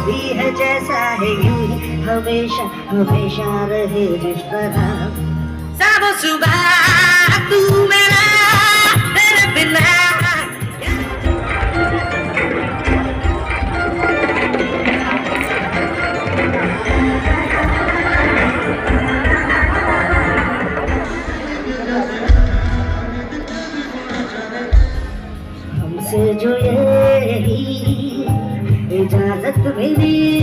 भी है जैसा है यूं ही हमेशा हमेशा रहे जिस तरह साबो सुबह तू मेरा तेरे बिना हमसे जो यही इजाजत मिली